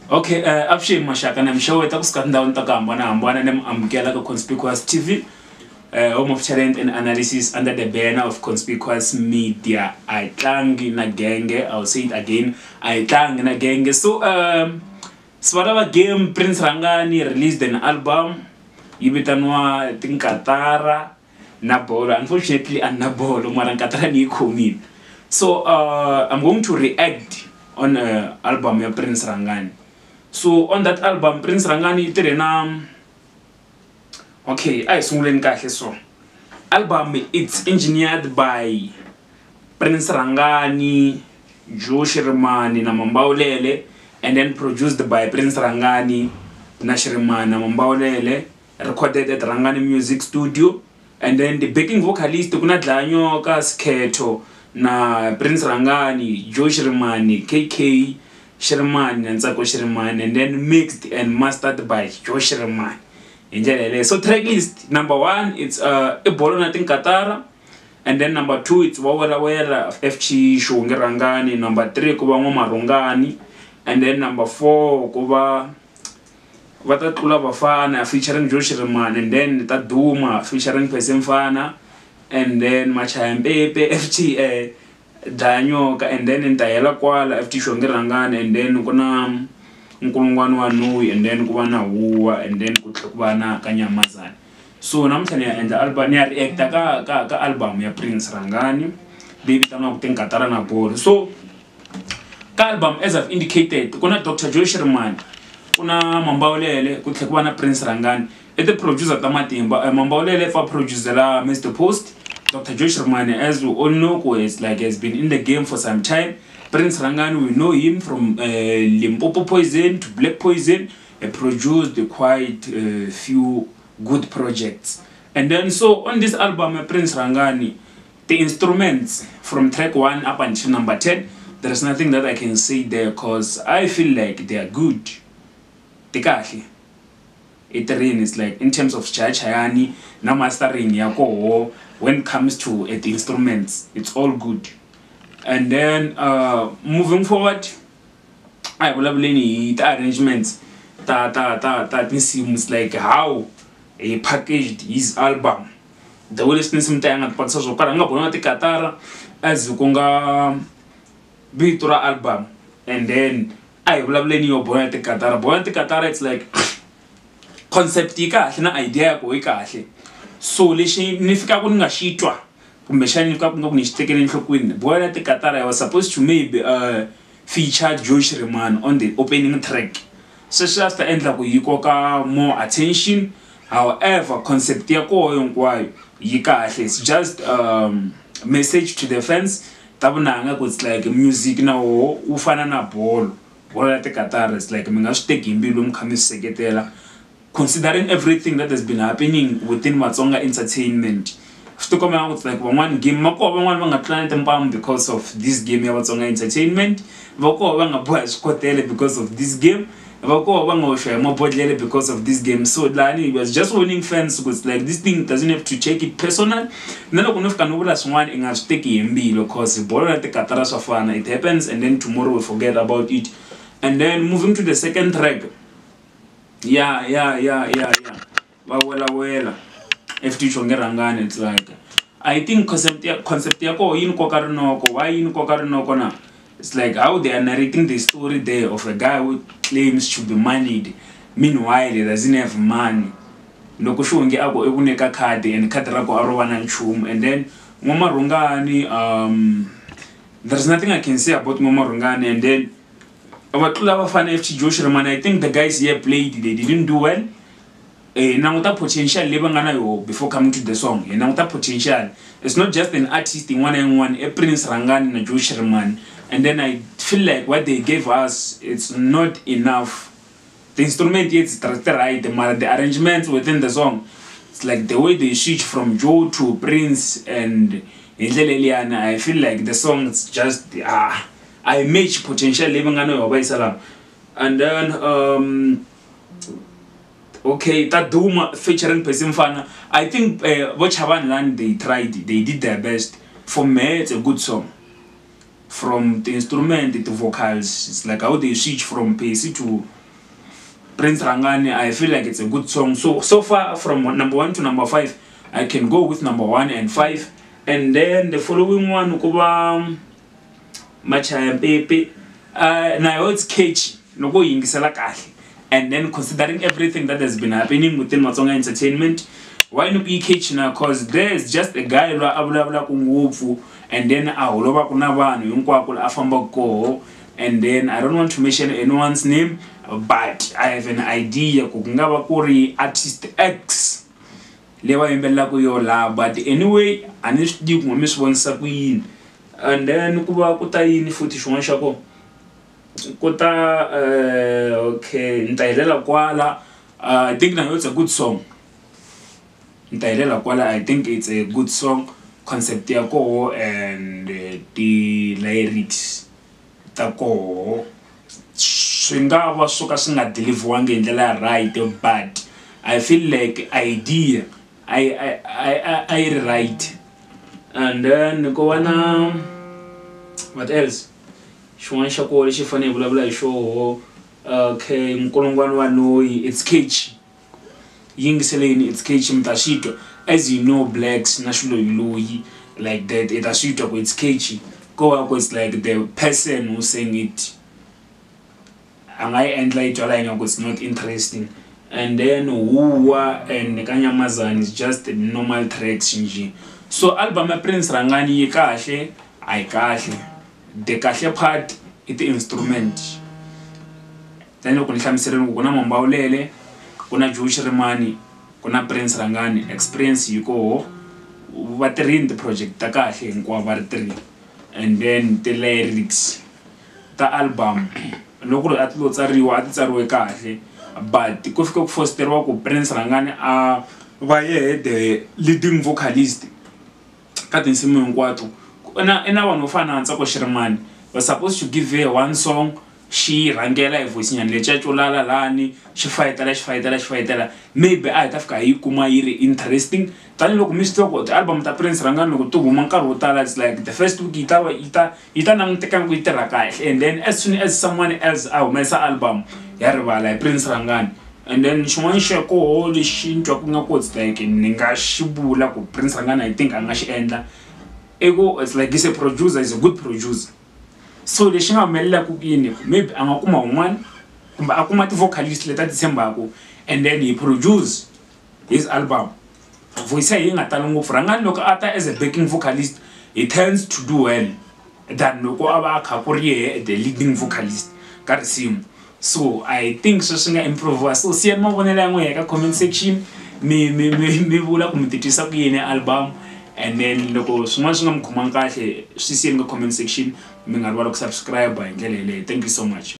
Okay, avuxeni maxaka na mixeweta kusuka tindhawini ta ku hambanahambana ni mi amukela ka Conspicuous TV, home of talent and analysis under the banner of Conspicuous Media. A hi tlangi na genge, I'll say it again, a hi tlangi na genge. So Swarava Game Prince Rangani released an album yi vitaniwa Tinkatara na bolo. Unfortunately na bolo mara nkatara ni khomile. So I'm going to react on album ya Prince Rangani. So on that album, Prince Rangani tirena. Okay, I sunguleni kahle so. Album it's engineered by Prince Rangani, Joe Shirimani na Mambaulele, and then produced by Prince Rangani, na Shirimani na Mambaulele, recorded at Rangani Music Studio, and then the backing vocalist kuna Dlanyoka Sketo na Prince Rangani, Joe Shirimani, KK Shirimani and Tsako Shirimani, and then mixed and mastered by Joe Shirimani. So track list number 1 it's Ebolo na Tinkatara, and then number 2 it's Wawela Wela FG Shonge Rangani, number 3 kuba Ngoma Rungani, and then number 4 kuba Watatula Bafana featuring Joe Shirimani, and then Taduma featuring Pesemfana, and then Macha Mpepe FG Danyoka, and then Ntayela Kwala FT Shonge Rangani, and then kuna Nkulungwani wa Nui, and then kubana Uwa, and then kubana Kanyamazana. So namtani and the album ni react ka album ya Prince Rangani baby tano Tinkatara na bolo. So ka album as I've indicated kuna Dr. Joe Shirimani, kuna Mambaulele, kubana Prince Rangani. The producer Tamatimba Mambaulele for producer la Mr. Post. Dr. Joe Shirimani, as we all know, has been in the game for some time. Prince Rangani, we know him from Limpopo Poison to Black Poison. He produced quite a few good projects. And then so on this album, Prince Rangani, the instruments from track 1 up until number 10, there is nothing that I can say there because I feel like they are good. Tikahi. It is like in terms of chayani, na mastering yako, when it comes to the instruments, it's all good. And then moving forward, I will have the arrangements that seems like how he packaged his album. The way listening sometimes at parts of Karanga Bonati Katara as Kunga Bitura album, and then I will have your Bonati Katara. Bonati Katara, it's like concept na idea ko ikahle. So leshi nifika kunga shitwa. Kumbeshani nifika kunga kunishtekele nhlokweni. Bonati Katara was supposed to maybe feature Joe Shirimani on the opening track. So just to end like yikoka more attention. However, concept yako yonkwayo yikahle. It's just message to the fans. Tabunanga it's like music na ufana na ball. Bonati Katara is like mingashiteki imbilu mkhamiseketela. Considering everything that has been happening within Matsonga Entertainment, it's like one game because of this game Matsonga Entertainment, because of this game, because of this game. So Lani was just warning fans because like this thing doesn't have to take it personal. Because it happens and then tomorrow we forget about it. And then moving to the second track. Yeah. Wawela. FT Shonge Rangani, it's like I think concept yako in Kokarinoko, why in Kokarinoko na? It's like how they are narrating the story there of a guy who claims to be moneyed. Meanwhile, he doesn't have money. Nokushungi ako ekuneka kadi and kadrako arowana nchum, and then Ngoma Rungani, there's nothing I can say about Ngoma Rungani, and then about fan FT Joe Shirimani, I think the guys here played, they didn't do well. Nanguta potential before coming to the song. Nanguta potential. It's not just an artist in one a Prince Rangani and Joe Shirimani. And then I feel like what they gave us, it's not enough. The instrument is right, the arrangements within the song. It's like the way they switch from Joe to Prince and Eliana. I feel like the song is just I match potential living and then okay, that Duma featuring Pesimfana. I think what Chavan they tried, they did their best. For me, it's a good song. From the instrument to vocals, it's like how they switch from Pesi to Prince Rangani, I feel like it's a good song. So far from number 1 to number 5, I can go with number 1 and 5, and then the following one kuba Machaya Pepe. Now it's catchy, no go yingisela kahle. And then considering everything that has been happening within Matsonga Entertainment, why not be catchy now? Cause there's just a guy la abula kungupfu, and then aholoba kuna vanhu hinkwako la afamba koho. And then I don't want to mention anyone's name, but I have an idea kungaba kuri artist X lewa imbela ku yola. But anyway, anisidi kungomisibonisa kuyini. And then kuba kuta yini futhi xin'wana xa ko kuta okay, Ntailela Kwala. I think now it's a good song. Ntailela Kwala, I think it's a good song. Concept yako and the lyrics tako swingava soka singa deliverwangi ndlela right, but I feel like idea I right. And then go on what else xin'wana xa kona lexi fanele vulavula hi xoho. Okay, Nkolongwane wa Noi, it's catchy. Yingiseleni, it's catchy mtashito. As you know, blacks national loyi like that, it ashito, it's catchy. Go up, it's like the person who's saying it and I end like it's not interesting. And then Uwa and Kanyamazan is just normal tracks. So album Prince Rangani kahle, I kahle. The kahle part is the instrument. Then you can come kuna Mambaulele, kuna Jewish Remani, kuna Prince Rangani, experience you go what in the project takahle nkwa 3. And then the lyrics, the album, loko atlo tsariwa atsariwe kahle, but kufika ku fosterwa ku Prince Rangani va ye the leading vocalist ka tinsimu hinkwato. Ina vanhu fana Ntsako Shirimani was supposed to give her one song, she rangela hi voice nyana lecha tsolala lani xi fayitela maybe a ta fika yi kuma yi ri interesting. Tani loko mi swi the album ta Prince Rangani loko to huma nkarhi wo tala, it's like the first week yi ta languteka ku yi tirha kahle, and then as soon as someone else humesa album ya rivala hi Prince Rangani. And then xin'wana xa koho lexi ntwa ku nga ko it's like ni nga xi vula ku Prince Rangani I think a nga xi endla ego, it's like he's a producer, he's a good producer. So lexi nga humelela ku yini, maybe a nga kuma un'wana kumbe a kuma ti-vocalist leta ti tshembaka, and then he produce his album. Voice yi nga tala ngopfu. Rangani loko ata as a backing vocalist, he tends to do well than loko a va a kha ku ri the leading vocalist ka risimu. So I think swi nga improve. So siyani mavonelo ya n'wehe ka comment section, mi vula ku mi titwisa ku yini album. And then loko swin'wana swi nga mi khomangi kahle swi siyeni ka comment section, mi nga rivala ku subscribe hi ndlela yeleyo. Thank you so much.